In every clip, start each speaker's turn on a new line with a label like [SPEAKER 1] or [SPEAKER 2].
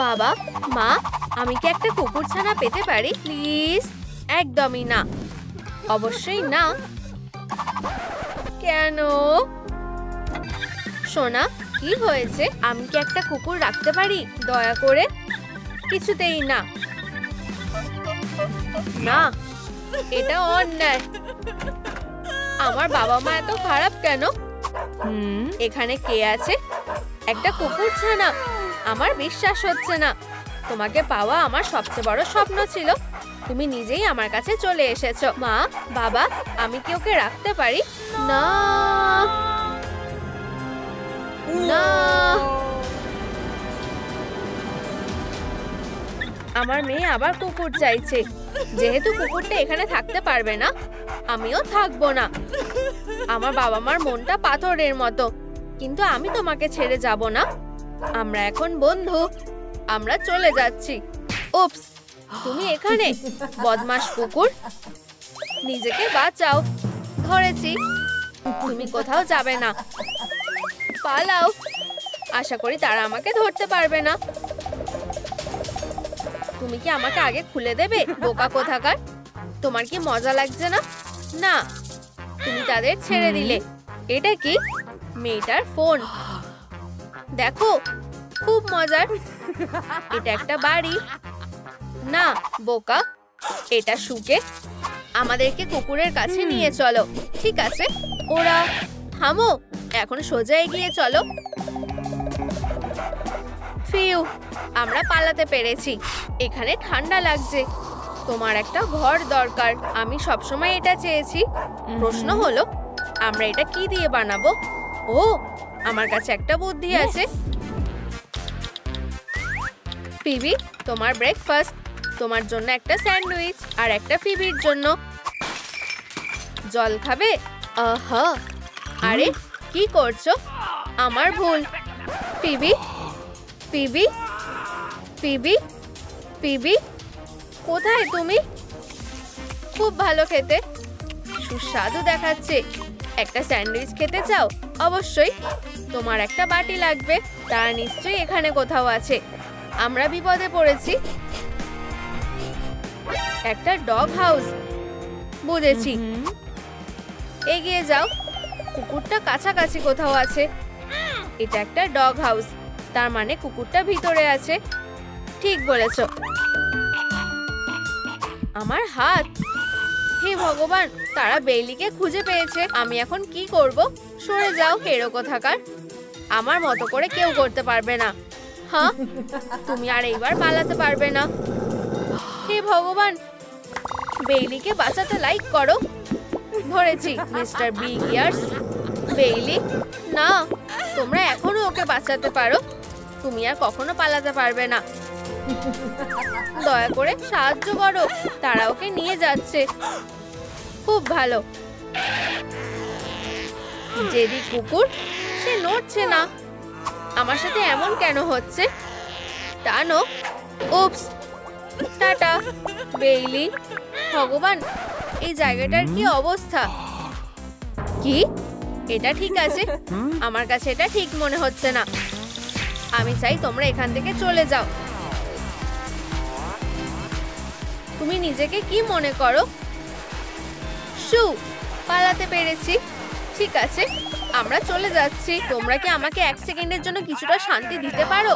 [SPEAKER 1] বাবা, মা, আমি কি একটা কুকুরছানা পেতে পারি প্লিজ? একদমই না, অবশ্যই না। কেন? সোনা, কি হয়েছে? আমি কি একটা কুকুর রাখতে পারি দয়া করে? কিছুতেই না। না, এটা অন্যায়। আমার বাবা মা এত খারাপ কেন? এখানে কে আছে? একটা কুকুরছানা। আমার বিশ্বাস হচ্ছে না। তোমাকে পাওয়া আমার সবচেয়ে বড় স্বপ্ন ছিল। তুমি নিজেই আমার কাছে চলে এসেছো। মা, বাবা, আমি কি ওকে রাখতে পারি? না, না। আমার মেয়ে আবার কুকুর চাইছে। যেহেতু কুকুরটা এখানে থাকতে পারবে না, আমিও থাকবো না। আমার বাবা মার মনটা পাথরের মতো, কিন্তু আমি তোমাকে ছেড়ে যাব না। আমরা এখন বন্ধু। আমরা চলে যাচ্ছি। উপস, তুমি এখানে? বদমাশ কুকুর, নিজেকে বাঁচাও। ধরেছি। তুমি কোথাও যাবে না। পালাও। আশা করি তারা আমাকে ধরতে পারবে না। তুমি কি আমাকে আগে খুলে দেবে, বোকা কোথাকার? তোমার কি মজা লাগছে না? না, তুমি তাদের ছেড়ে দিলে। এটা কি? মেয়েটার ফোন। দেখো, খুব মজার। এটা একটা বাড়ি। না, বোকা, এটা শুকে। আমাদেরকে কুকুরের কাছে নিয়ে চলো। ঠিক আছে, ওরা থামো। এখন সোজা এগিয়ে চলো। ফিউ, আমরা পালাতে পেরেছি। এখানে ঠান্ডা লাগছে। তোমার একটা ঘর দরকার। আমি সবসময় এটা চেয়েছি। প্রশ্ন হলো, আমরা এটা কি দিয়ে বানাবো? ও, আমার কাছে একটা বুদ্ধি আছে। ফিবি, তোমার ব্রেকফাস্ট। তোমার জন্য একটা স্যান্ডউইচ, আর একটা ফিবির জন্য। জল খাবে? আহা, আরে কি করছো? আমার ভুল। ফিবি, ফিবি, ফিবি, ফিবি, কোথায় তুমি? খুব ভালো খেতে, সুস্বাদু দেখাচ্ছে। একটা স্যান্ডউইচ খেতে চাও? অবশ্যই। তোমার একটা বাটি লাগবে। তারা নিশ্চয়ই এখানে কোথাও আছে। আমরা বিপদে পড়েছি। একটা ডগ হাউস। বুঝেছি। এগিয়ে যাও। কুকুরটা কাছাকাছি কোথাও আছে। এটা একটা ডগ হাউস, তার মানে কুকুরটা ভিতরে আছে। ঠিক বলেছ। আমার হাত। হে ভগবান, তারা বেইলিকে খুঁজে পেয়েছে। আমি এখন কি করব? সরে যাও, হেরো কোথাকার। আমার মতো করে কেউ করতে পারবে না। হ্যাঁ, তুমি আর এইবার পালাতে পারবে না। হে ভগবান, বেইলিকে বাঁচাতে লাইক করো। ধরেছি, মিস্টার বিগ ইয়ার্স। বেইলি, না, তোমরা এখনো ওকে বাঁচাতে পারো। তুমি আর কখনো পালাতে পারবে না। দয়া করে সাহায্য করো। তারা ওকে নিয়ে যাচ্ছে। খুব ভালো। জেদি কুকুর, সে নড়ছে না। আমার সাথে এমন কেন হচ্ছে? টানো। উপস, টাটা বেইলি। ভগবান, এই জায়গাটার কি অবস্থা? কি? এটা ঠিক আছে? আমার কাছে এটা ঠিক মনে হচ্ছে না। আমি চাই তোমরা এখান থেকে চলে যাও। তুমি নিজেকে কি মনে করো? শু, পালাতে পেরেছি। ঠিক আছে, আমরা চলে যাচ্ছি। তোমরা কি আমাকে 1 সেকেন্ডের জন্য কিছুটা শান্তি দিতে পারো?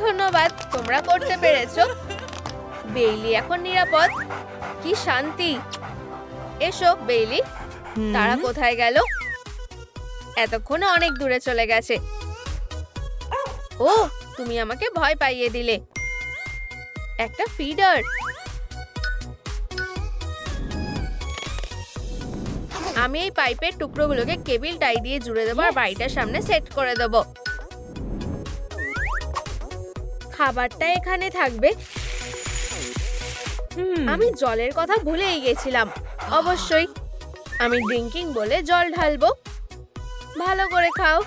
[SPEAKER 1] ধন্যবাদ, তোমরা করতে পেরেছো। বেইলি এখন নিরাপদ। কি শান্তি। এসো বেইলি। তারা কোথায় গেল? এতক্ষণে অনেক দূরে চলে গেছে। ও, তুমি আমাকে ভয় পাইয়ে দিলে। একটা ফিডার। আমি এই পাইপের টুকরোগুলোকে কেবল টাই দিয়ে জুড়ে দেবো আর বাড়িটার সামনে সেট করে দেবো। খাবারটা এখানে থাকবে। আমি জলের কথা ভুলেই গেছিলাম। অবশ্যই, আমি ড্রিঙ্কিং বলে জল ঢালবো। ভালো করে খাও।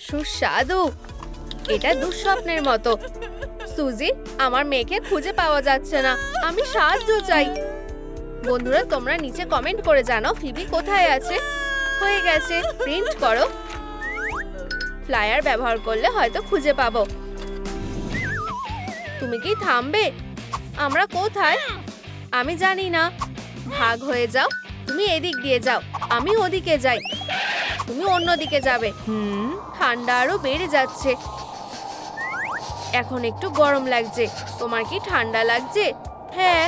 [SPEAKER 1] সুস্বাদু। এটা দুঃস্বপ্নের মতো। সুজি, আমার মেয়েকে খুঁজে পাওয়া যাচ্ছে না। আমি সাহায্য চাই। বন্ধুরা, তোমরা নিচে কমেন্ট করে জানাও ফিবি কোথায় আছে। হয়ে গেছে, প্রিন্ট করো। ফ্লায়ার ব্যবহার করলে হয়তো খুঁজে পাবো। তুমি কি থামবে? আমরা কোথায়? আমি জানি না। ভাগ হয়ে যাও। তুমি এদিক দিয়ে যাও, আমি ওদিকে যাই। তুমি অন্যদিকে যাবে। ঠান্ডা আরো বেড়ে যাচ্ছে। এখন একটু গরম লাগছে। তোমার কি ঠান্ডা লাগছে? হ্যাঁ,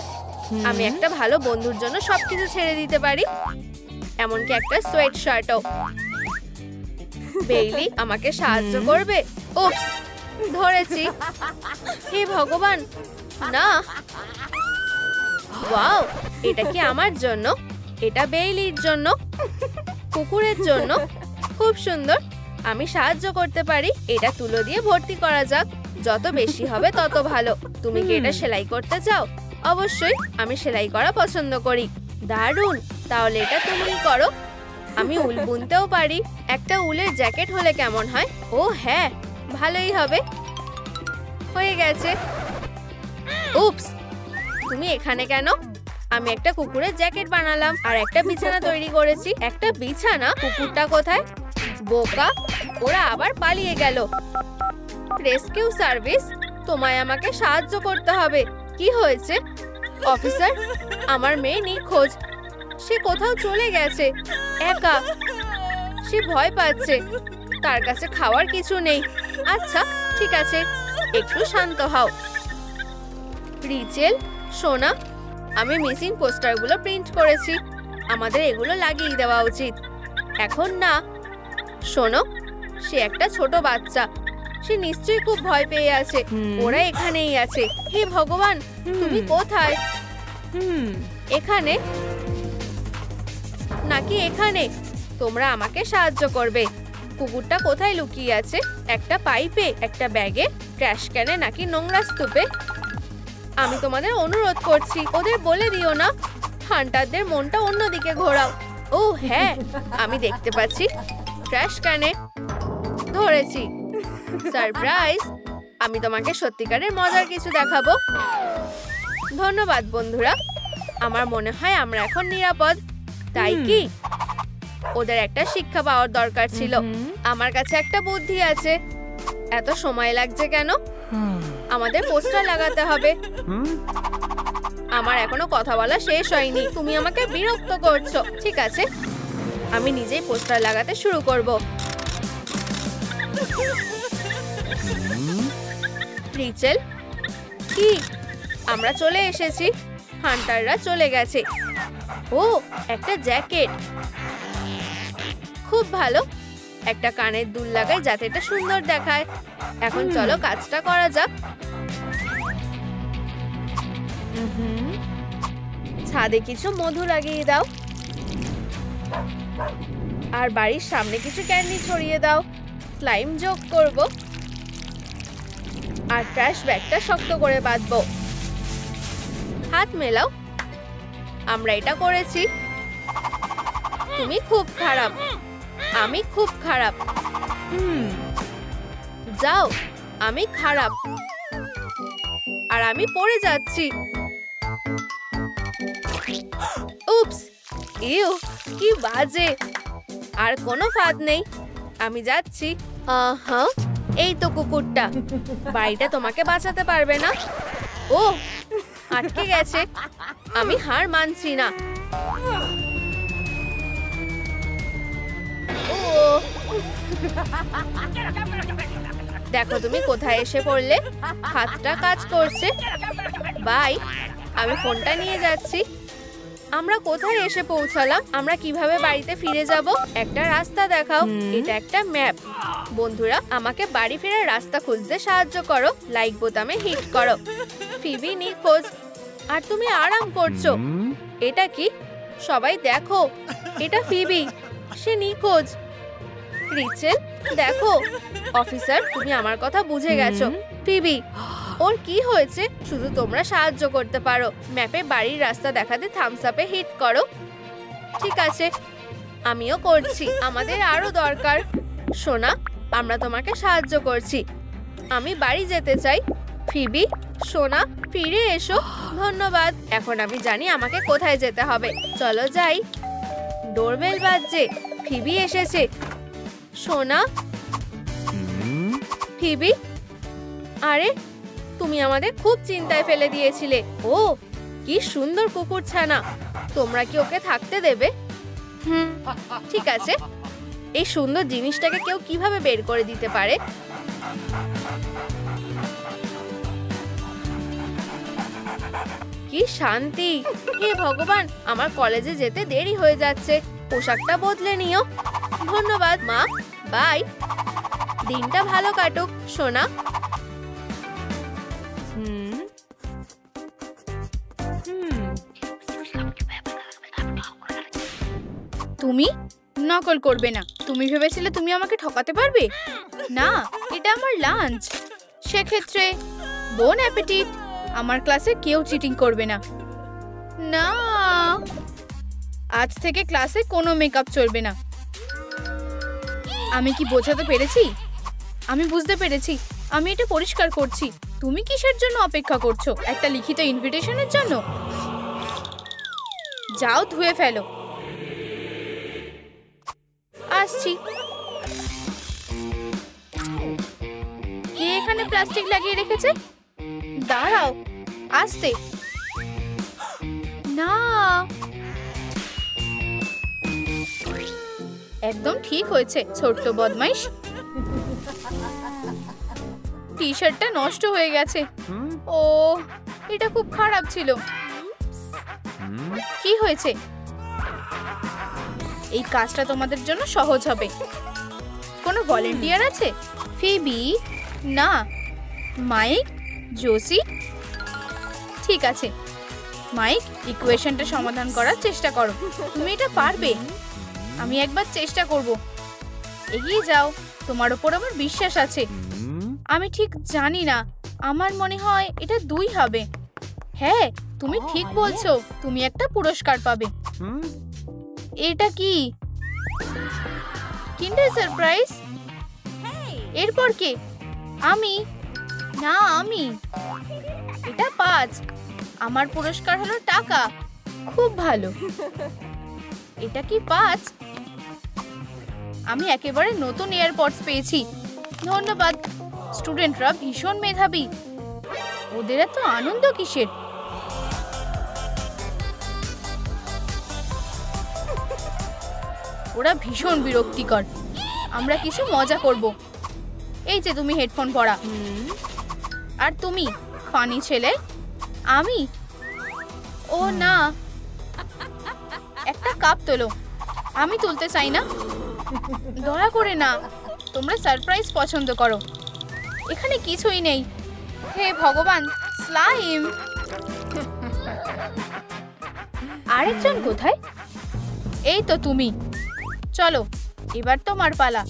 [SPEAKER 1] আমি একটা ভালো বন্ধুর জন্য সবকিছু ছেড়ে দিতে পারি, এমনকি একটা সোয়েট শার্টও। বেইলি আমাকে সাহায্য করবে? উপস, ধরেছি। হে ভগবান, না। ওয়াও, এটা কি আমার জন্য? এটা বেইলির জন্য, কুকুরের জন্য। খুব সুন্দর, আমি সাহায্য করতে পারি। এটা তুলো দিয়ে ভর্তি করা যাক, যত বেশি হবে তত ভালো। তুমি কি এটা সেলাই করতে চাও? অবশ্যই, আমি সেলাই করা পছন্দ করি। দারুণ, তাহলে এটা তুমিই করো। আমি উল বুনতেও পারি। একটা উলের জ্যাকেট হলে কেমন হয়? ও হ্যাঁ, ভালোই হবে। হয়ে গেছে। উপস, তুমি এখানে কেন? আমি একটা কুকুরের জ্যাকেট বানালাম আর একটা বিছানা তৈরি করেছি। একটা বিছানা? কুকুরটা কোথায়? বোকা, ওরা আবার পালিয়ে গেল। রেস্কিউ সার্ভিস, তোমায় আমাকে সাহায্য করতে হবে। কি হয়েছে? অফিসার, আমার মেয়ে নিখোঁজ। সে কোথাও চলে গেছে, একা। সে ভয় পাচ্ছে, তার কাছে খাওয়ার কিছু নেই। আচ্ছা ঠিক আছে, একটু শান্ত হও। রিচেল, সোনা, আমি মিসিং পোস্টারগুলো প্রিন্ট করেছি। আমাদের এগুলো লাগিয়ে দেওয়া উচিত। এখন না। শোনো, সে একটা ছোট বাচ্চা। সে নিশ্চয়ই খুব ভয় পেয়ে আছে। ওরা এখানেই আছে। হে ভগবান, তুমি কোথায়? এখানে নাকি এখানে? তোমরা আমাকে সাহায্য করবে। কুকুরটা কোথায় লুকিয়ে আছে? একটা পাইপে, একটা ব্যাগে, ট্র্যাশ ক্যানে, নাকি নোংরা স্তূপে? আমি তোমাদের অনুরোধ করছি, ওদের বলে দিও না। হান্টারদের মনটা অন্যদিকে ঘোরাও। ও হ্যাঁ, আমি দেখতে পাচ্ছি। ট্র্যাশ ক্যানে। ধরেছি। সারপ্রাইজ! আমি তোমাকে সত্যিকারের মজার কিছু দেখাবো। ধন্যবাদ বন্ধুরা। আমার মনে হয় আমরা এখন নিরাপদ। তাই কি? ওদের একটা শিক্ষা পাওয়ার দরকার ছিল। আমার কাছে একটা বুদ্ধি আছে। এত সময় লাগছে কেন? আমাদের পোস্টার লাগাতে হবে। আমার এখনো কথা বলা শেষ হয়নি। তুমি আমাকে বিরক্ত করছো। ঠিক আছে, আমি নিজেই পোস্টার লাগাতে শুরু করব। রিচেল, কি? আমরা চলে এসেছি। হান্টাররা চলে গেছে। ও, একটা জ্যাকেট। খুব ভালো। একটা কানের দুল লাগাই যাতে এটা সুন্দর দেখায়। এখন চলো কাজটা করা যাক। ছাদে কিছু মধু লাগিয়ে দাও, আর বাড়ির সামনে কিছু ক্যান্ডি ছড়িয়ে দাও। স্লাইম যোগ করব, আর ট্র্যাশ ব্যাগটা শক্ত করে বাঁধবো। হাত মেলাও। আমরা এটা করেছি। তুমি খুব খারাপ। আমি খুব খারাপ। যাও, আমি খারাপ। আর আমি পড়ে যাচ্ছি। উপস, ইউ, কি বাজে। আর কোনো ফাঁদ নেই। আমি যাচ্ছি। হ্যাঁ, এই তো কুকুরটা। বাড়িটা তোমাকে বাঁচাতে পারবে না। ও, আটকে গেছে। আমি হার মানছি না। ও, দেখো তুমি কোথায় এসে পড়লে। হাতটা কাজ করছে। বাই, আমি ফোনটা নিয়ে যাচ্ছি। আমরা কোথায় এসে পৌঁছালাম? আমরা কিভাবে বাড়িতে ফিরে যাব? একটা রাস্তা দেখাও। এটা একটা ম্যাপ। বন্ধুরা, আমাকে বাড়ি ফেরার রাস্তা খুঁজতে সাহায্য করো। লাইক বোতামে হিট করো। ফিবি নিখোঁজ, আর তুমি আরাম করছো। এটা কি? সবাই দেখো, এটা ফিবি। সে নিখোঁজ। রিচেল, দেখো। অফিসার, তুমি আমার কথা বুঝে গেছো। ফিবি, ওর কি হয়েছে? শুধু তোমরা সাহায্য করতে পারো। ম্যাপে বাড়ির রাস্তা দেখাতে থামস আপে হিট করো। ঠিক আছে, আমিও করছি। আমাদের আরো দরকার। সোনা, আমরা তোমাকে সাহায্য করছি। আমি বাড়ি যেতে চাই। ফিবি, সোনা, ফিরে এসো। ধন্যবাদ। এখন আমি জানি আমাকে কোথায় যেতে হবে। চলো যাই। ডোরবেল বাজছে। ফিবি এসেছে। সোনা, ফিবি, আরে তুমি আমাদের খুব চিন্তায় ফেলে দিয়েছিলে। ও কি সুন্দর কুকুর ছানা, তোমরা কি ওকে থাকতে দেবে? ঠিক আছে, এই সুন্দর জিনিসটাকে কেউ কিভাবে বের করে দিতে পারে? কি শান্তি! হে ভগবান, আমার কলেজে যেতে দেরি হয়ে যাচ্ছে, পোশাকটা বদলে নিও। ধন্যবাদ মা, বাই। দিনটা ভালো কাটুক সোনা।
[SPEAKER 2] তুমি নকল করবে না। তুমি ভেবেছিলে তুমি আমাকে ঠকাতে পারবে? না, এটা আমার লাঞ্চ। সেক্ষেত্রে বোন অ্যাপেটিট। আমার ক্লাসে কেউ চিটিং করবে না। না, আজ থেকে ক্লাসে কোনো মেকআপ চলবে না। আমি কি বোঝাতে পেরেছি? আমি বুঝতে পেরেছি। আমি এটা পরিষ্কার করছি। তুমি কিসের জন্য অপেক্ষা করছো? একটা লিখিত ইনভিটেশনের জন্য? যাও ধুয়ে ফেলো। আসছি। কে এখানে প্লাস্টিক লাগিয়ে রেখেছে? দাঁড়াও, আস্তে। না, একদম ঠিক হয়েছে ছোট্ট বদমাইশ। টি শার্টটা নষ্ট হয়ে গেছে। ও, এটা খুব খারাপ ছিল। কি হয়েছে? এই কাজটা তোমাদের জন্য সহজ হবে। কোনো ভলেন্টিয়ার আছে? ফিবি? না। মাইক? জোসি? ঠিক আছে মাইক, ইকুয়েশনটা সমাধান করার চেষ্টা করো। তুমি এটা পারবে। আমি একবার চেষ্টা করব। এগিয়ে যাও, তোমার উপর আমার বিশ্বাস আছে। আমি ঠিক জানি না, আমার মনে হয় এটা 2 হবে। হ্যাঁ, তুমি ঠিক বলছো। তুমি একটা পুরস্কার পাবে। এটা কি? কিন্ডার সারপ্রাইজ? এরপর কে? আমি? না, আমি। এটা 5। আমার পুরস্কার হলো টাকা। খুব ভালো। এটা কি 5? আমি একেবারে নতুন এয়ারপডস পেয়েছি। ধন্যবাদ। স্টুডেন্টরা ভীষণ মেধাবী। ওদের এত আনন্দ কিসের? ওরা ভীষণ বিরক্তিকর। আমরা কিছু মজা করব। এই যে তুমি হেডফোন পরা। আর তুমি ফানি ছেলে। আমি? ও না, একটা কাপ তোলো। আমি তুলতে চাই না। দয়া করে না। তোমরা সারপ্রাইজ পছন্দ করো। এখানে কিছুই নেই। হে ভগবান, স্লাইম! আরেকজন কোথায়? এই তো তুমি। চলো, এবার তোমার পালা।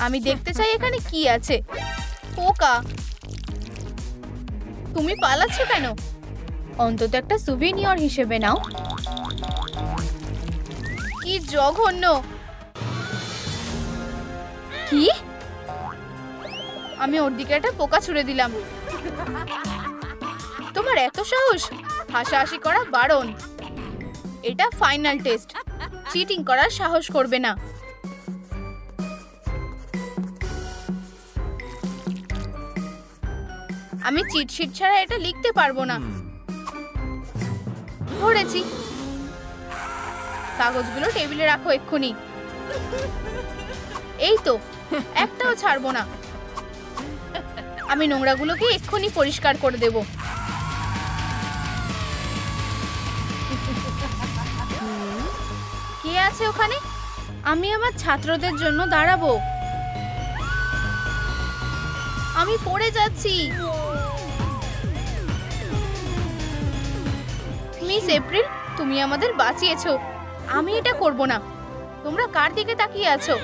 [SPEAKER 2] আমি দেখতে চাই এখানে কি আছে। পোকা! তুমি পালাচ্ছ কেন? অন্তত একটা সুভিনিয়র হিসেবে নাও। কি জঘন্য! কি? আমি ওর দিকে একটা পোকা ছুঁড়ে দিলাম। তোমার এত সাহস? হাসাহাসি করা বারণ। এটা ফাইনাল টেস্ট। চিটিং করার সাহস করবে না। আমি চিটশিট ছাড়া এটা লিখতে পারবো না। ধরেছি। কাগজগুলো টেবিলে রাখো এক্ষুনি। এই তো, একটাও ছাড়বো না। আমি নোংরাগুলোকে এক্ষুনি পরিষ্কার করে দেব। কে আছে ওখানে? আমি আমার ছাত্রদের জন্য দাঁড়াবো। আমি পড়ে যাচ্ছি। মিস এপ্রিল, তুমি আমাদের বাঁচিয়েছো। আমি এটা করব না। তোমরা কার দিকে তাকিয়ে আছো?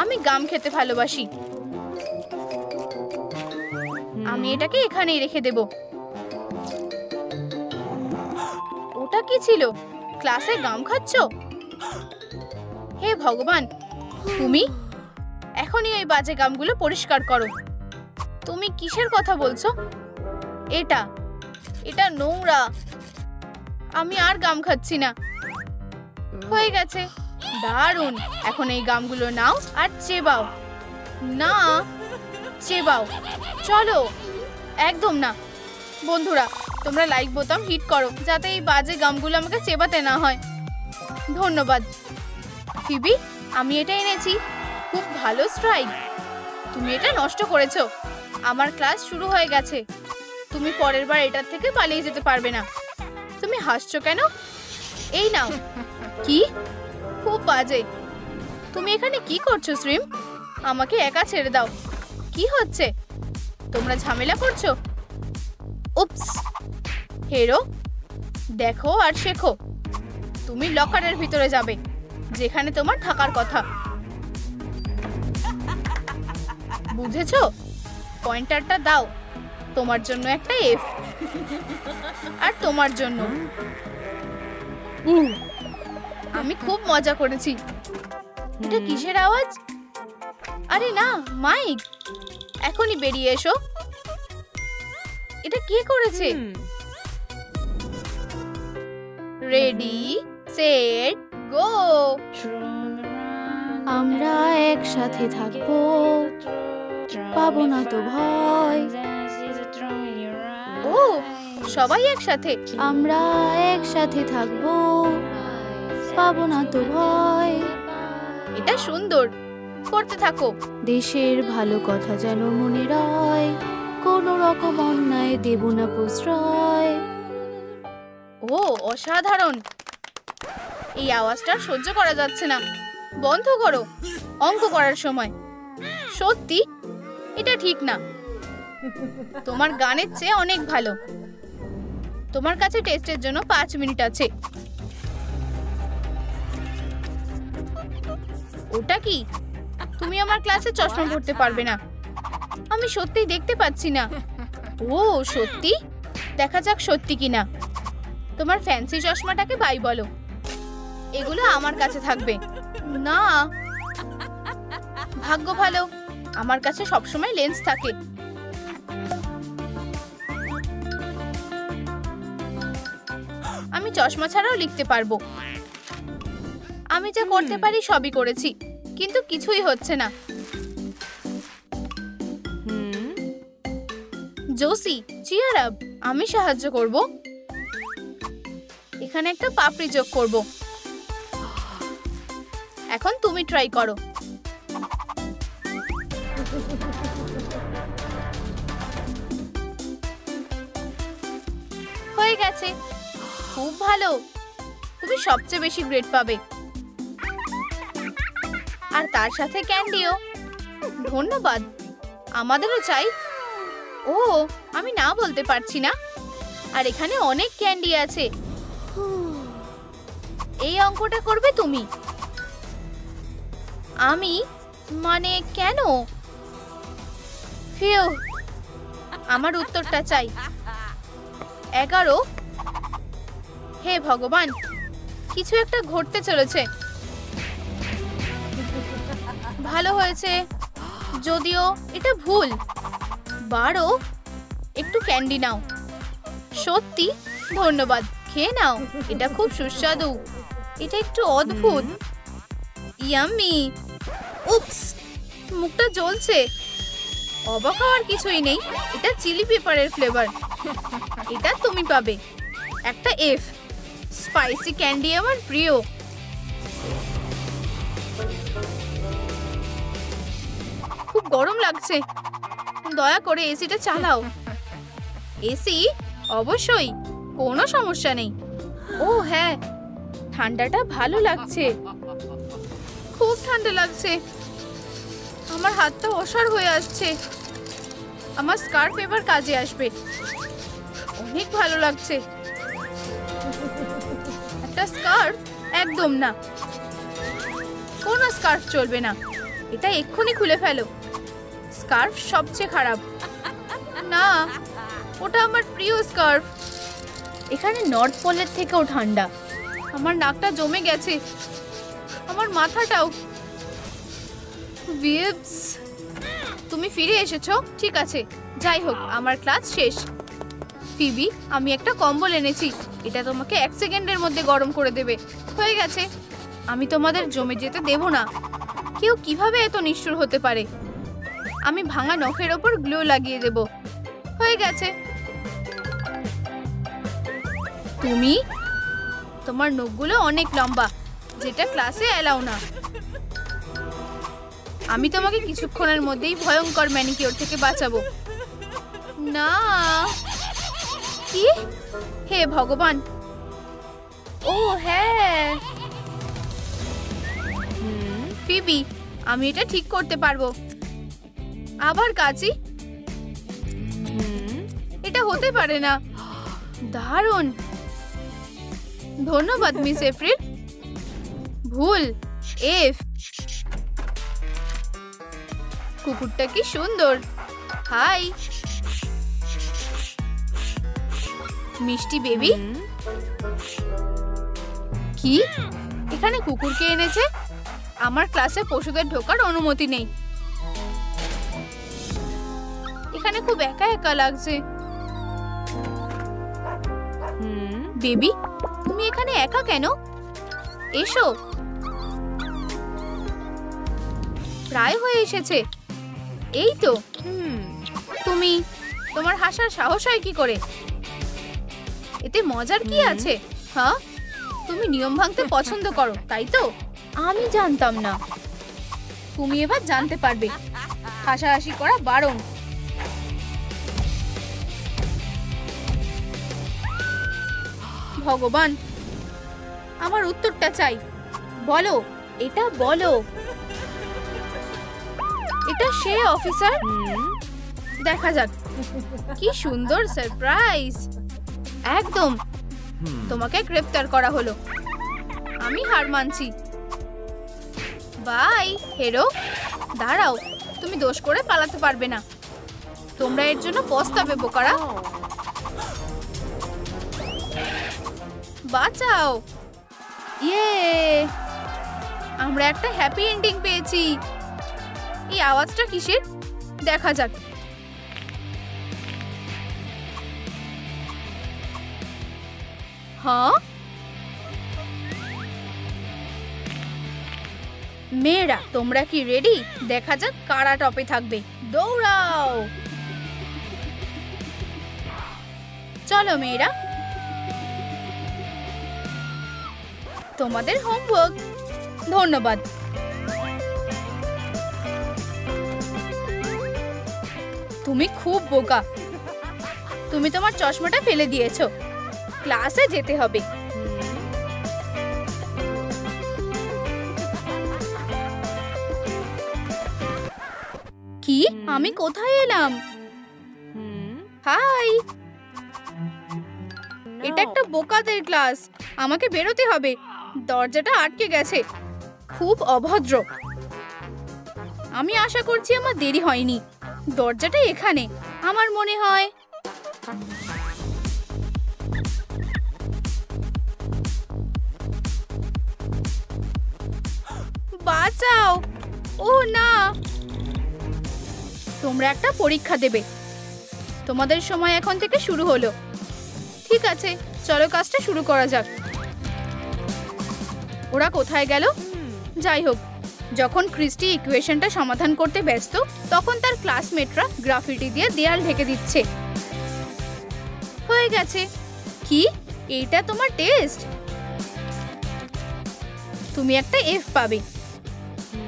[SPEAKER 2] আমি গাম খেতে ভালোবাসি। আমি এটাকে এখানেই রেখে দেব। ওটা কি ছিল? ক্লাসে গাম খাচ্ছো? হে ভগবান, তুমি এখনই ওই বাজে গামগুলো পরিষ্কার করো। তুমি কিসের কথা বলছো? এটা নোংরা। আমি আর গাম খাচ্ছি না। হয়ে গেছে। দারুণ। এখন এই গামগুলো নাও আর চেবাও। না, চেবাও। চলো। একদম না। বন্ধুরা, তোমরা লাইক বোতাম হিট করো যাতে এই বাজে গামগুলো আমাকে চেবাতে না হয়। ধন্যবাদ। ফিবি, আমি এটা এনেছি। খুব ভালো স্ট্রাইক। তুমি এটা নষ্ট করেছো। আমার ক্লাস শুরু হয়ে গেছে। তুমি পরের বার এটার থেকে পালিয়ে যেতে পারবে না। তুমি হাসছো কেন? এই নাও। কি? খুব বাজে। তুমি এখানে কি করছো শ্রিম? আমাকে একা ছেড়ে দাও। কি হচ্ছে? তোমরা ঝামেলা করছো? উপস। হেরো, দেখো আর শেখো। তুমি লকারের ভিতরে যাবে, যেখানে তোমার থাকার কথা। বুঝেছো? পয়েন্টারটা দাও। তোমার জন্য একটা এফ, আর তোমার জন্য। আমি খুব মজা করেছি। এটা কিসের আওয়াজ? আরে না, মাইক। এখনই বেরিয়ে এসো। এটা কে করেছে? রেডি, সেট, গো।
[SPEAKER 1] আমরা একসাথে থাকবো, পাবো না তো ভয়।
[SPEAKER 2] ও, সবাই একসাথে।
[SPEAKER 1] আমরা একসাথে থাকবো, পাবো না তো ভয়।
[SPEAKER 2] এটা সুন্দর। করতে থাকো।
[SPEAKER 1] দেশের ভালো কথা যেন মনে রয়, কোনো রকম অন্যায় দেব না প্রশ্রয়।
[SPEAKER 2] ও, অসাধারণ। এই আওয়াজটা সহ্য করা যাচ্ছে না। বন্ধ করো। অঙ্ক করার সময়। সত্যি এটা ঠিক না। তোমার গানের চেয়ে অনেক ভালো। তোমার কাছে টেস্টের জন্য 5 মিনিট আছে। ওটা কি? তুমি আমার ক্লাসে চশমা পরতে পারবে না। আমি সত্যিই দেখতে পাচ্ছি না। ও, সত্যি? দেখা যাক সত্যি কিনা। তোমার ফ্যান্সি চশমাটাকে বাই বলো। এগুলো আমার কাছে থাকবে। না, ভাগ্য ভালো। আমার কাছে সবসময় লেন্স থাকে। আমি চশমা ছাড়াও লিখতে পারবো। আমি যা করতে পারি সবই করেছি, কিন্তু কিছুই হচ্ছে না। জোসি, চিয়ার আপ। আমি সাহায্য করব। এখানে একটা পাপড়ি যোগ করব। এখন তুমি ট্রাই করো। হয়ে গেছে। খুব ভালো। তুমি সবচেয়ে বেশি গ্রেড পাবে, আর তার সাথে ক্যান্ডিও। ধন্যবাদ। আমাদেরও চাই। ও, আমি না বলতে পারছি না। আর এখানে অনেক ক্যান্ডি আছে। এই অঙ্কটা করবে তুমি। আমি মানে কেন? ফিউ, আমার উত্তরটা চাই। 11। হে ভগবান, কিছু একটা ঘটতে চলেছে। ভালো হয়েছে, যদিও এটা ভুল। 12। একটু ক্যান্ডি নাও। সত্যি? ধন্যবাদ। খেয়ে নাও। এটা খুব সুস্বাদু। এটা একটু অদ্ভুত। ইয়াম্মি। উপস, মুখটা জ্বলছে। অবাক হওয়ার কিছুই নেই। এটা চিলি পেপারের ফ্লেভার। এটা তুমি পাবে একটা এফ। স্পাইসি ক্যান্ডি আমার প্রিয়। খুব গরম লাগছে। দয়া করে এসিটা চালাও। এসি? অবশ্যই, কোনো সমস্যা নেই। ও হ্যাঁ, ঠান্ডাটা ভালো লাগছে। খুব ঠান্ডা লাগছে। আমার হাতটা অসাড় হয়ে আসছে। আমার স্কার্ফ এবার কাজে আসবে। অনেক ভালো লাগছে। একটা স্কার্ফ? একদম না, কোনো স্কার্ফ চলবে না। এটা এক্ষুনি খুলে ফেলো। স্কার্ফ সবচেয়ে খারাপ। না, ওটা আমার প্রিয় স্কার্ফ। এখানে নর্থ পোলের থেকেও ঠান্ডা। আমার নাকটা জমে গেছে। আমার মাথাটাও। ভিপস, তুমি ফিরে এসেছো? ঠিক আছে, যাই হোক, আমার ক্লাস শেষ। ফিবি, আমি একটা কম্বল এনেছি। এটা তোমাকে 1 সেকেন্ডের মধ্যে গরম করে দেবে। হয়ে গেছে। আমি তোমাদের জমে যেতে দেব না। কেউ কিভাবে এত নিষ্ঠুর হতে পারে? আমি ভাঙা নখের ওপর গ্লু লাগিয়ে দেব। হয়ে গেছে। তুমি তোমার নখগুলো অনেক লম্বা, যেটা ক্লাসে এলাও না। আমি তোমাকে কিছুক্ষণের মধ্যেই ভয়ঙ্কর ম্যানিকিওর থেকে বাঁচাবো। না, কি? হে ভগবান! ও হ্যাঁ, ফিবি, আমি এটা ঠিক করতে পারবো। আবার কাচি? এটা হতে পারে না। দারুণ, ধন্যবাদ মিস এপ্রিল। ভুল, এফ। কুকুরটা কি সুন্দর। হাই মিষ্টি বেবি। কি, এখানে কুকুরকে এনেছে? আমার ক্লাসে পশুদের ঢোকার অনুমতি নেই। এখানে খুব একা একা লাগছে। বেবি, তুমি এখানে একা কেন? এসো। প্রায় হয়ে এসেছে। এই তো। তুমি, তোমার হাসার সাহস হয় কি করে? এতে মজার কি আছে? হ্যাঁ, তুমি নিয়ম ভাঙতে পছন্দ করো, তাই তো? আমি জানতাম না। তুমি এবার জানতে পারবে। হাসাহাসি করা বারণ। ভগবান, আমার উত্তরটা চাই। বলো, এটা বলো। এটা সে অফিসার? দেখা যাক। কি সুন্দর সারপ্রাইজ। একদম। তোমাকে গ্রেফতার করা হলো। আমি হার মানছি। বাই হেরো। দাঁড়াও, তুমি দোষ করে পালাতে পারবে না। তোমরা এর জন্য পস্তাবে বোকারা। বাঁচাও। ইয়ে, আমরা একটা হ্যাপি এন্ডিং পেয়েছি। এই আওয়াজটা কিসের? দেখা যাক। হ্যাঁ, মেয়েরা তোমরা কি রেডি? দেখা যাক কারা টপে থাকবে। দৌড়াও। চলো মেয়েরা, তোমাদের হোমওয়ার্ক। ধন্যবাদ। তুমি খুব বোকা। তুমি তোমার চশমাটা ফেলে দিয়েছো। ক্লাসে যেতে হবে। কি, আমি কোথায় এলাম? হাই, এটা একটা বোকাদের ক্লাস। আমাকে বেরোতে হবে। দরজাটা আটকে গেছে। খুব অভদ্র। আমি আশা করছি আমার দেরি হয়নি। দরজাটা এখানে, আমার মনে হয়। বাঁচাও। ও না, তোমরা একটা পরীক্ষা দেবে। তোমাদের সময় এখন থেকে শুরু হলো। ঠিক আছে, চলো কাজটা শুরু করা যাক। ওরা কোথায় গেল? যাই হোক, যখন ক্রিস্টি ইকুয়েশনটা সমাধান করতে ব্যস্ত, তখন তার ক্লাসমেটরা গ্রাফিটি দিয়ে দেয়াল ঢেকে দিচ্ছে। হয়ে গেছে। কি, এইটা তোমার টেস্ট? তুমি একটা এফ পাবে।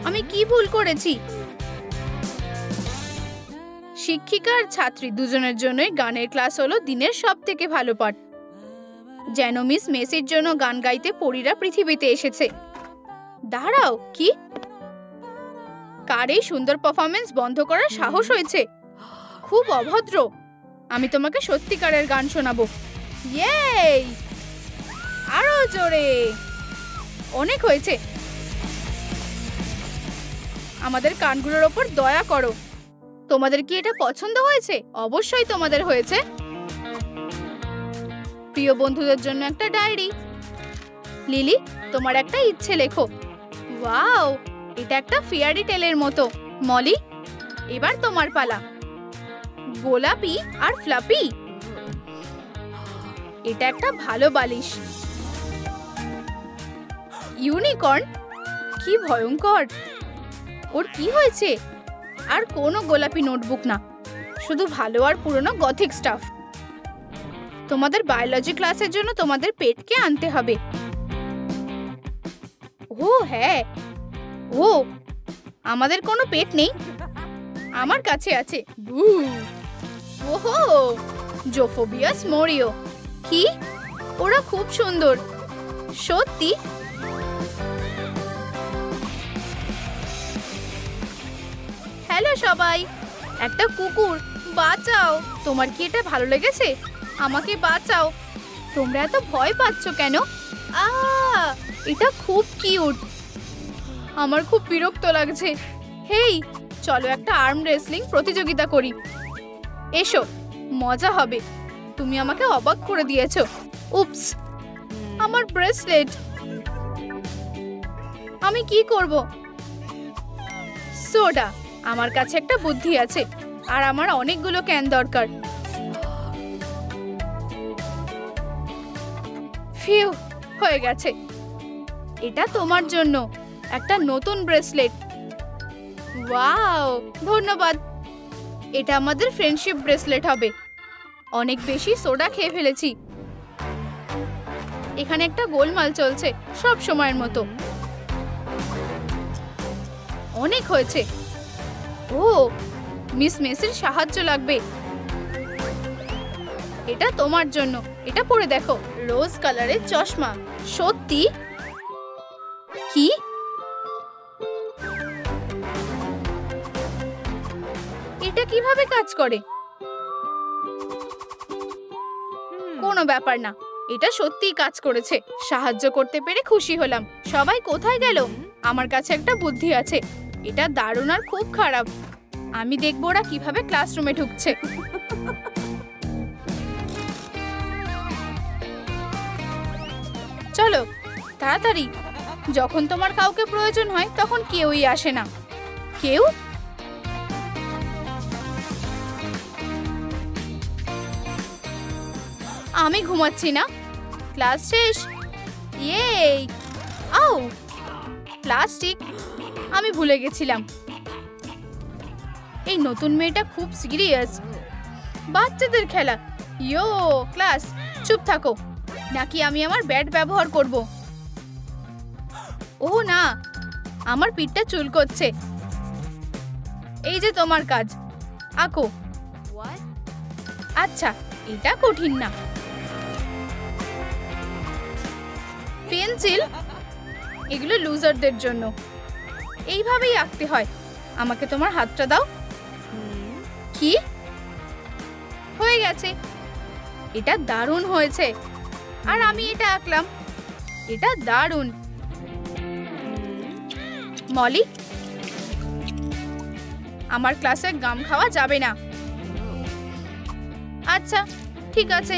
[SPEAKER 2] আমি কি ভুল করেছি? শিক্ষিকা আর ছাত্রী দুজনের জন্যই গানের ক্লাস হলো দিনের সবথেকে ভালো পাঠ। যেন মিস মেসির জন্য গান গাইতে পরীরা পৃথিবীতে এসেছে। দাঁড়াও, কি? কার এই সুন্দর পারফরম্যান্স বন্ধ করার সাহস হয়েছে? খুব অভদ্র। আমি তোমাকে সত্যিকারের গান শোনাবো। ইয়ে, আরো জোরে। অনেক হয়েছে। আমাদের কানগুলোর ওপর দয়া করো। তোমাদের কি এটা পছন্দ হয়েছে? অবশ্যই তোমাদের হয়েছে। প্রিয় বন্ধুদের জন্য একটা ডায়েরি। লিলি, তোমার একটা ইচ্ছে লেখো। ওয়াও, এটা একটা ফেয়ারি টেলের মতো। মলি, এবার তোমার পালা। গোলাপি আর ফ্লাপি। এটা একটা ভালো বালিশ। ইউনিকর্ন, কি ভয়ঙ্কর। ওর কি হয়েছে? আর কোনো গোলাপি নোটবুক না, শুধু ভালো আর পুরনো গথিক স্টাফ। তোমাদের বায়োলজি ক্লাসের জন্য তোমাদের পেটকে আনতে হবে। ও হ্যাঁ, ও আমাদের কোনো পেট নেই, আমার কাছে আছে। বু ওহো, জোফোবিয়াস মোরিও। কি, ওরা খুব সুন্দর সত্যি। হ্যালো সবাই, একটা কুকুর, বাঁচাও। তোমার কি এটা ভালো লেগেছে? আমাকে বাঁচাও। তোমরা এত ভয় পাচ্ছ কেন? এটা খুব কিউট, আমার খুব বিরক্ত লাগছে। হেই, চলো একটা আর্ম রেসলিং প্রতিযোগিতা করি। এসো, মজা হবে। তুমি আমাকে অবাক করে দিয়েছো। উপস, আমার ব্রেসলেট। আমি কি করব? সোডা, আমার কাছে একটা বুদ্ধি আছে, আর আমার অনেকগুলো ক্যান দরকার। ফিউ, হয়ে গেছে। এটা তোমার জন্য একটা নতুন ব্রেসলেট। ওয়াও, ধন্যবাদ। এটা আমাদের ফ্রেন্ডশিপ ব্রেসলেট হবে। অনেক বেশি সোডা খেয়ে ফেলেছি। এখানে একটা গোলমাল চলছে সব সময়ের মতো। অনেক হয়েছে। ও, মিস মেসির সাহায্য লাগবে। এটা তোমার জন্য, এটা পরে দেখো। রোজ কালারের চশমা। সত্যি? কি? এটা কিভাবে কাজ করে? কোনো ব্যাপার না, এটা সত্যিই কাজ করেছে। সাহায্য করতে পেরে খুশি হলাম। সবাই কোথায় গেল? আমার কাছে একটা বুদ্ধি আছে। এটা দারুণ আর খুব খারাপ। আমি দেখব ওরা কিভাবে ক্লাসরুমে ঢুকছে। চলো তাড়াতাড়ি, যখন তোমার কাউকে প্রয়োজন হয় তখন কেউই আসে না। কেউ? আমি ঘুমাচ্ছি না। ক্লাস শেষ। ইয়ে, আও, প্লাস্টিক, আমি ভুলে গেছিলাম। এই নতুন মেয়েটা খুব সিরিয়াস। বাচ্চাদের খেলা। ইয়ো ক্লাস, চুপ থাকো, নাকি আমি আমার ব্যাট ব্যবহার করব? ও না, আমার পিঠটা চুলকোচ্ছে। এই যে তোমার কাজ, আঁকো। আচ্ছা, এটা কঠিন না। পেন্সিল, এগুলো লুজারদের জন্য। এইভাবেই আঁকতে হয়। আমাকে তোমার হাতটা দাও। কি হয়ে গেছে? এটা দারুণ হয়েছে। আর আমি এটা আঁকলাম। এটা দারুণ। মলি, আমার ক্লাসে গাম খাওয়া যাবে না। আচ্ছা ঠিক আছে।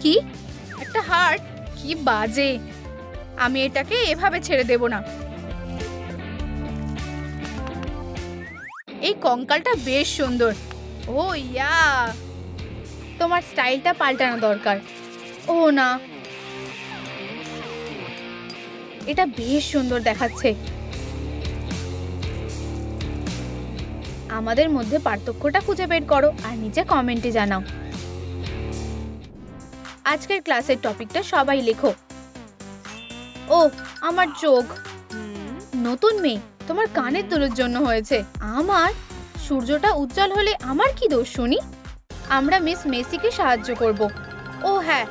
[SPEAKER 2] কি, একটা হার্ট? কি বাজে। আমি এটাকে এভাবে ছেড়ে দেব না। এই কঙ্কালটা বেশ সুন্দর। ও ইয়া, তোমার স্টাইলটা পাল্টানো দরকার। ও না, এটা বেশ সুন্দর দেখাচ্ছে। আমাদের মধ্যে পার্থক্যটা খুঁজে বের করো আর নিচে কমেন্টে জানাও। আজকের ক্লাসের টপিকটা সবাই লেখো। ও, আমার চোখ। নতুন মেয়ে, তোমার কানের দুলের জন্য হয়েছে। আমার সূর্যটা উজ্জ্বল হলে আমার কি দোষ শুনি? আমরা মিস মেসিকে সাহায্য করব। ও হ্যাঁ,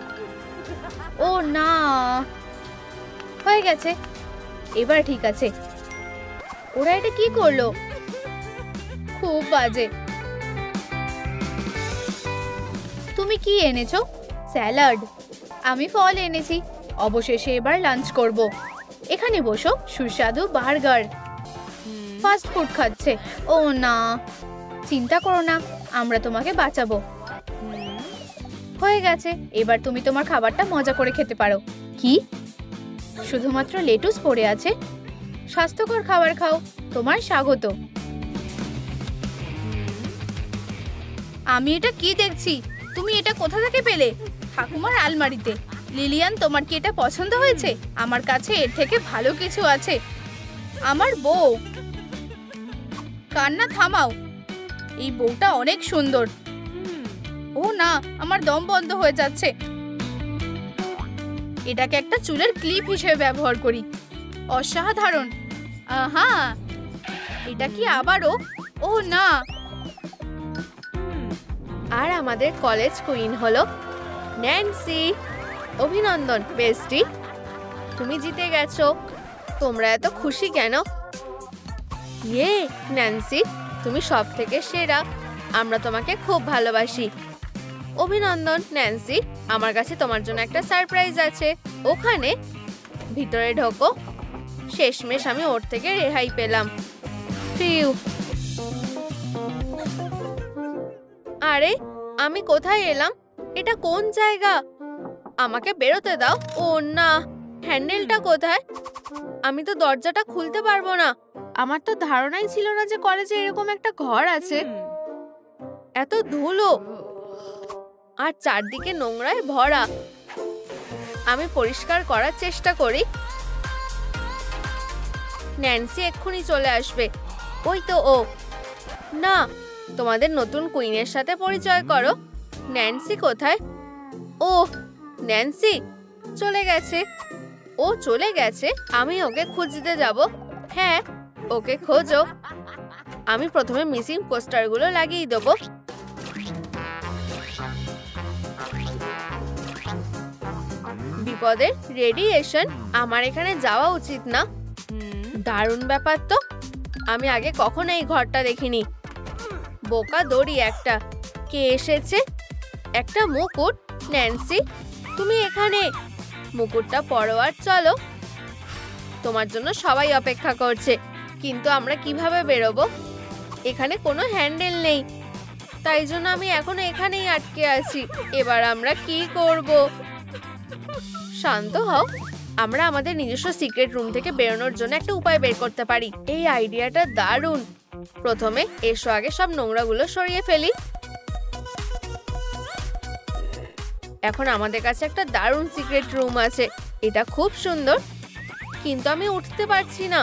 [SPEAKER 2] ও না, হয়ে গেছে। এবার ঠিক আছে। ওরা এটা কি করলো? খুব বাজে। তুমি কি এনেছো? স্যালাড। আমি ফল এনেছি। অবশেষে এবার লাঞ্চ করব। এখানে বসো। সুস্বাদু বার্গার। ফাস্ট ফুড খাচ্ছে। ও না, চিন্তা করো না, আমরা তোমাকে বাঁচাবো। হয়ে গেছে। এবার তুমি তোমার খাবারটা মজা করে খেতে পারো। কি, শুধুমাত্র লেটুস পড়ে আছে? স্বাস্থ্যকর খাবার খাও। তোমার স্বাগত। আমি এটা কি দেখছি? তুমি এটা কোথা থেকে পেলে? ঠাকুমার আলমারিতে। লিলিয়ান, তোমার কি এটা পছন্দ হয়েছে? আমার কাছে এর থেকে ভালো কিছু আছে। আমার বউ। কান্না থামাও। এই বউটা অনেক সুন্দর। ও না, আমার দম বন্ধ হয়ে যাচ্ছে। এটাকে একটা চুলের ক্লিপ হিসেবে ব্যবহার করি। অসাধারণ। আহা, এটা কি আবারও? ও না।
[SPEAKER 1] আর আমাদের কলেজ কুইন হলো ন্যান্সি। অভিনন্দন বেস্টি, তুমি জিতে গেছো। তোমরা এত খুশি কেন? ইয়ে ন্যান্সি, তুমি সব থেকে সেরা। আমরা তোমাকে খুব ভালোবাসি। অভিনন্দন ন্যান্সি, আমার কাছে তোমার জন্য একটা সারপ্রাইজ আছে। ওখানে ভিতরে ঢোকো। শেষমেশ আমি ওর থেকে রেহাই পেলাম। ফিউ। আরে আমি কোথায় এলাম? এটা কোন জায়গা? আমাকে বেরোতে দাও। ও না, হ্যান্ডেলটা কোথায়? আমি তো দরজাটা খুলতে পারবো না। আমার তো ধারণাই ছিল না যে কলেজে এরকম একটা ঘর আছে। এত ধুলো আর চারদিকে নোংরায় ভরা। আমি পরিষ্কার করার চেষ্টা করি। ন্যান্সি এক্ষুনি চলে আসবে। ওই তো ও। না, তোমাদের নতুন কুইনের সাথে পরিচয় করো। ন্যান্সি কোথায়? ও, ন্যান্সি চলে গেছে। ও চলে গেছে? আমি ওকে খুঁজতে যাব। হ্যাঁ, ওকে খোঁজো। আমি প্রথমে মিসিং পোস্টারগুলো লাগিয়ে দেবো। বিপদের রেডিয়েশন। আমার এখানে যাওয়া উচিত না। দারুণ ব্যাপার তো। আমি আগে কখনো এই ঘরটা দেখিনি। বোকা দড়ি একটা। কে এসেছে? একটা মুকুট। ন্যান্সি, তুমি এখানে? মুকুটটা পরো আর চলো। তোমার জন্য সবাই অপেক্ষা করছে। কিন্তু আমরা কিভাবে বেরোবো? এখানে কোনো হ্যান্ডেল নেই। তাই জন্য আমি এখনো এখানেই আটকে আছি। এবার আমরা কি করব? শান্ত হও। আমরা আমাদের নিজস্ব সিক্রেট রুম থেকে বেরোনোর জন্য একটা উপায় বের করতে পারি। এই আইডিয়াটা দারুণ। প্রথমে এসো আগে সব নোংরাগুলো সরিয়ে ফেলি। এখন আমাদের কাছে একটা দারুণ সিক্রেট রুম আছে। এটা খুব সুন্দর, কিন্তু আমি উঠতে পারছি না।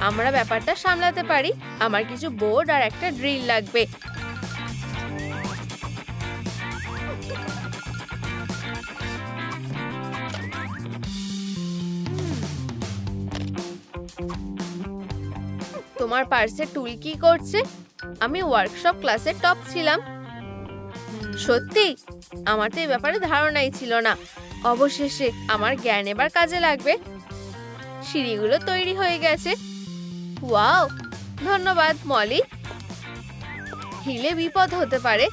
[SPEAKER 1] আমরা ব্যাপারটা সামলাতে পারি। আমার কিছু বোর্ড আর একটা ড্রিল লাগবে। তোমার পার্সে টুল কি করছে? আমি ওয়ার্কশপ ক্লাসে টপ ছিলাম। সত্যি? আমার তো এই ব্যাপারে ধারণাই ছিল না। অবশেষে আমার জ্ঞান এবার কাজে লাগবে। সিঁড়িগুলো তৈরি হয়ে গেছে। ওয়াও, ধন্যবাদ মলি। হিলে বিপদ হতে পারে।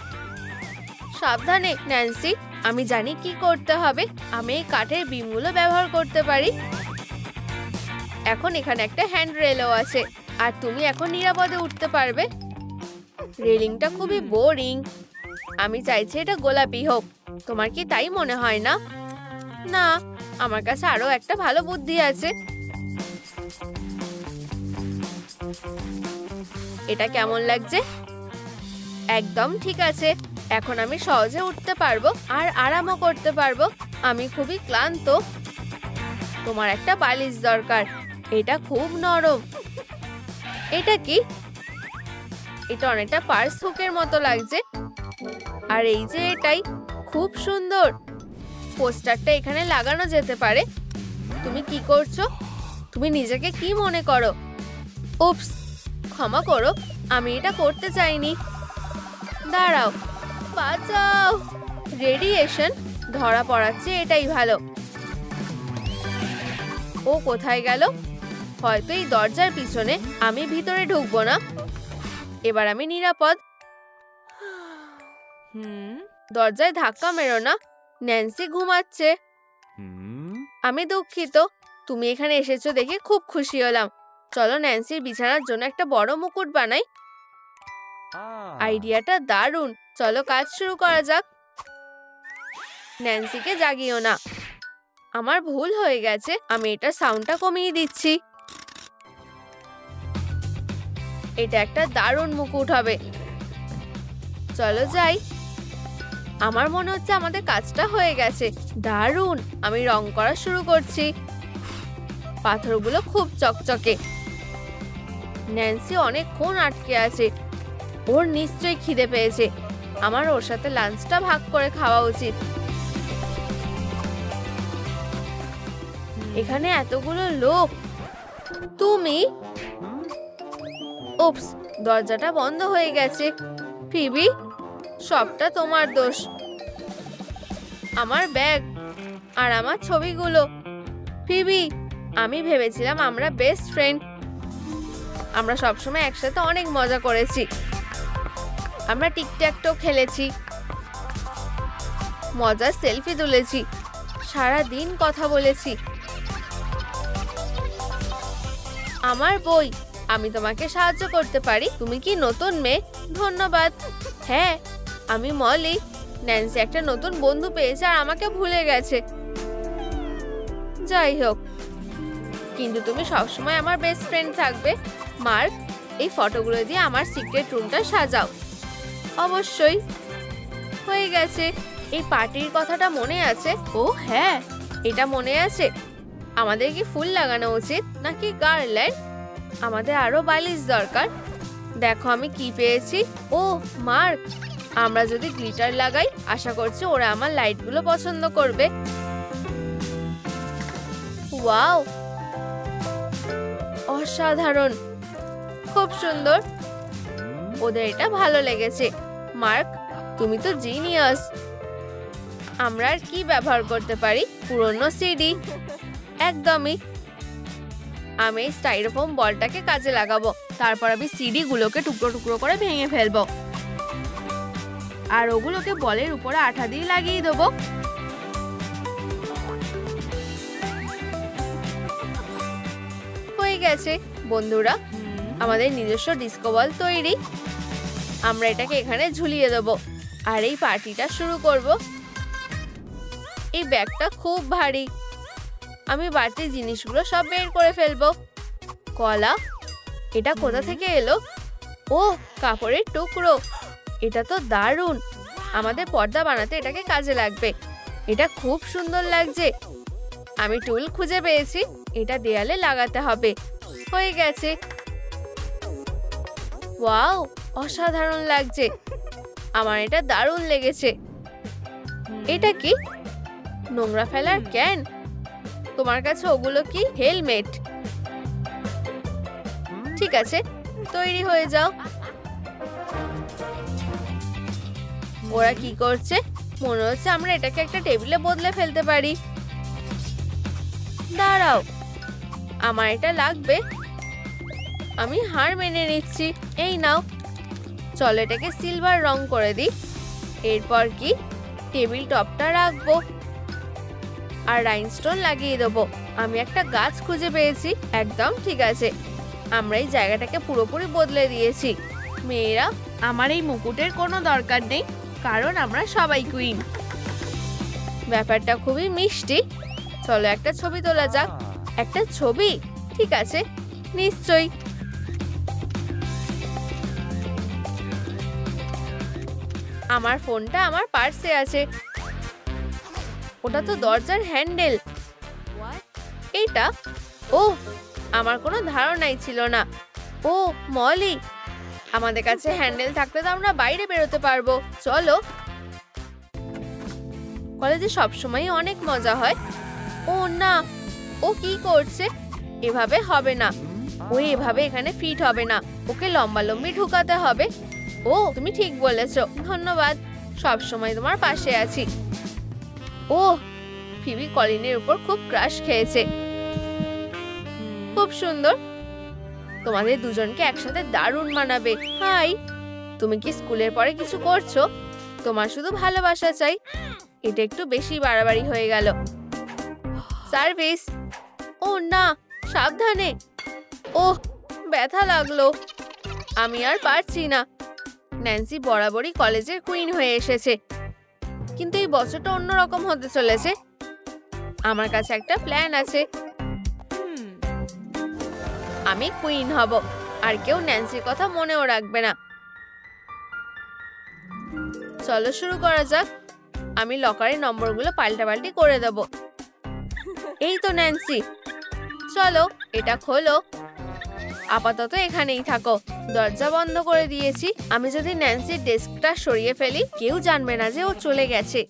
[SPEAKER 1] সাবধানে ন্যান্সি। আমি জানি কি করতে হবে। আমি এই কাঠের বিমগুলো ব্যবহার করতে পারি। এখন এখানে একটা হ্যান্ড রেলও আছে। আর তুমি এখন নিরাপদে উঠতে পারবে। রেলিংটা খুবই বোরিং। আমি চাইছি এটা গোলাপি হোক। তোমার কি তাই মনে হয় না? না, আমার কাছে আরো একটা ভালো বুদ্ধি আছে। এটা কেমন লাগছে? একদম ঠিক আছে। এখন আমি সহজে উঠতে পারবো আর আরামও করতে পারবো। আমি খুবই ক্লান্ত। তোমার একটা বালিশ দরকার। এটা খুব নরম। এটা কি? এটা অনেকটা পার্স হুকের মতো লাগছে। আর এই যে এটাই খুব সুন্দর। পোস্টারটা এখানে লাগানো যেতে পারে। তুমি কি করছো? তুমি নিজেকে কি মনে করো? উপস, ক্ষমা করো, আমি এটা করতে চাইনি। দাঁড়াও, বাঁচাও। রেডিয়েশন ধরা পড়াচ্ছে, এটাই ভালো। ও কোথায় গেল? হয়তো এই দরজার পিছনে। আমি ভিতরে ঢুকবো না। এবার আমি নিরাপদ। দরজায় ধাক্কা মেরো না। ন্যান্সি ঘুমাচ্ছে। আমি দুঃখিত। তুমি এখানে এসেছো দেখে খুব খুশি হলাম। চলো ন্যান্সির বিছানার জন্য একটা বড় মুকুট বানাই। আইডিয়াটা দারুণ। চলো কাজ শুরু করা যাক। ন্যান্সিকে জাগিও না। আমার ভুল হয়ে গেছে। আমি এটা সাউন্ডটা কমিয়ে দিচ্ছি। এটা একটা দারুণ মুকুট হবে। চলো যাই। আমার মনে হচ্ছে আমাদের কাজটা হয়ে গেছে। দারুণ। আমি রং করা শুরু করছি। পাথরগুলো খুব চকচকে। ন্যান্সি অনেকক্ষণ আটকে আছে, ওর নিশ্চয়ই খিদে পেয়েছে। আমার ওর সাথে লাঞ্চটা ভাগ করে খাওয়া উচিত। এখানে এতগুলো লোক, তুমি? উপস, দরজাটা বন্ধ হয়ে গেছে। ফিবি, সবটা তোমার দোষ। আমার ব্যাগ আর আমার ছবিগুলো। ফিবি, আমি ভেবেছিলাম আমরা বেস্ট ফ্রেন্ড। আমরা সবসময় একসাথে অনেক মজা করেছি। আমরা টিকট্যাকও খেলেছি, মজার সেলফি তুলেছি, সারা দিন কথা বলেছি। আমার বই, আমি তোমাকে সাহায্য করতে পারি। তুমি কি নতুন মেয়ে? ধন্যবাদ। হ্যাঁ, আমি মলি। ন্যান্সি একটা নতুন বন্ধু পেয়েছে আর আমাকে ভুলে গেছে। যাই হোক, কিন্তু তুমি সবসময় আমার বেস্ট ফ্রেন্ড থাকবে। মার্ক, এই ফটোগুলো দিয়ে আমার সিক্রেট রুমটা সাজাও। অবশ্যই। হয়ে গেছে। এই পার্টির কথাটা মনে আছে? ও হ্যাঁ, এটা মনে আছে। আমাদের কি ফুল লাগানো উচিত নাকি গার্ল্যান্ড? আমাদের আরো বালিশ দরকার। দেখো আমি কি পেয়েছি। ও মার্ক, আমরা যদি গ্লিটার লাগাই, আশা করছি ওরা আমার লাইটগুলো পছন্দ করবে। ওয়াও, অসাধারণ, খুব সুন্দর। ওদের এটা ভালো লেগেছে। মার্ক, তুমি তো জিনিয়াস। আমরা আর কি ব্যবহার করতে পারি? পুরনো সিডি। একদমই। আমি এই স্টাইরোফোম বলটাকে কাজে লাগাবো। তারপর আমি সিডি গুলোকে টুকরো টুকরো করে ভেঙে ফেলবো আর ওগুলোকে বলের উপরে আঠা দিয়ে লাগিয়ে দেবো। হয়ে গেছে বন্ধুরা, আমাদের নিজস্ব ডিস্কো বল তৈরি। আমরা এটাকে এখানে ঝুলিয়ে দেবো আর এই পার্টিটা শুরু করব। এই ব্যাগটা খুব ভারী, আমি বাড়তি জিনিসগুলো সব বের করে ফেলবো। কলা, এটা কোথা থেকে এলো? ও, কাপড়ের টুকরো। এটা তো দারুণ। আমাদের পর্দা বানাতে এটাকে কাজে লাগবে। এটা খুব সুন্দর লাগছে। আমি টুল খুঁজে পেয়েছি, এটা দেয়ালে লাগাতে হবে। হয়ে গেছে। ওয়াও, অসাধারণ লাগছে। আমার এটা দারুণ লেগেছে। এটা কি? নোংরা ফেলার ক্যান। তোমার কাছে ওগুলো কি? হেলমেট। ঠিক আছে, তৈরি হয়ে যাও। ওরা কি করছে? মনে হচ্ছে আমরা এটাকে একটা টেবিলে বদলে ফেলতে পারি। দাঁড়াও, আমার এটা লাগবে। আমি হার মেনে নিচ্ছি। এই নাও। চলো এটাকে সিলভার রং করে দিই। এরপর কি? টেবিল টপটা রাখবো আর রাইনস্টোন লাগিয়ে দেবো। আমি একটা গাছ খুঁজে পেয়েছি। একদম ঠিক আছে, আমরা এই জায়গাটাকে পুরোপুরি বদলে দিয়েছি। মেয়েরা, আমার এই মুকুটের কোনো দরকার নেই, কারণ আমরা সবাই কুইন। ব্যাপারটা খুবই মিষ্টি। চলো একটা ছবি তোলা যাক। একটা ছবি? ঠিক আছে, নিশ্চয়ই। আমার ফোনটা আমার পার্সে আছে। ওটা তো দরজার হ্যান্ডেল। এইটা? ও, আমার কোনো ধারণাই ছিল না। ও মলি, আমাদের কাছে হ্যান্ডেল থাকলে তো আমরা বাইরে বেরোতে পারবো। চলো। কলেজে সবসময় অনেক মজা হয়। ও না, ও কি করছে? এভাবে হবে না। ও এভাবে এখানে ফিট হবে না। ওকে লম্বালম্বি ঢুকাতে হবে। ও, তুমি ঠিক বলেছো। ধন্যবাদ, সবসময় তোমার পাশে আছি। ও, ফিবি কলিনের উপর খুব ক্রাশ খেয়েছে। খুব সুন্দর। তোমাদের দুজনকে একসাথে দারুণ মানাবে। হাই, তুমি কি স্কুলের পরে কিছু করছো? তোমার শুধু ভালোবাসা চাই। এটা একটু বেশি বাড়াবাড়ি হয়ে গেল। সার্ভিস। ও না, সাবধানে। ওহ, ব্যথা লাগলো। আমি আর পারছি না। ন্যান্সি বরাবরই কলেজের কুইন হয়ে এসেছে, কিন্তু এই বছরটা অন্যরকম হতে চলেছে। আমার কাছে একটা প্ল্যান আছে। আমি কুইন হব আর কেউ ন্যান্সির কথা মনেও রাখবে না। চলো শুরু করা যাক। আমি লকারের নম্বরগুলো পাল্টাপাল্টি করে দেব। এই তো ন্যান্সি, চলো এটা খোলো। আপাতত এখানেই থাকো। দরজা বন্ধ করে দিয়েছি। আমি যদি ন্যান্সির ডেস্কটা সরিয়ে ফেলি, কেউ জানবে না যে ও চলে গেছে।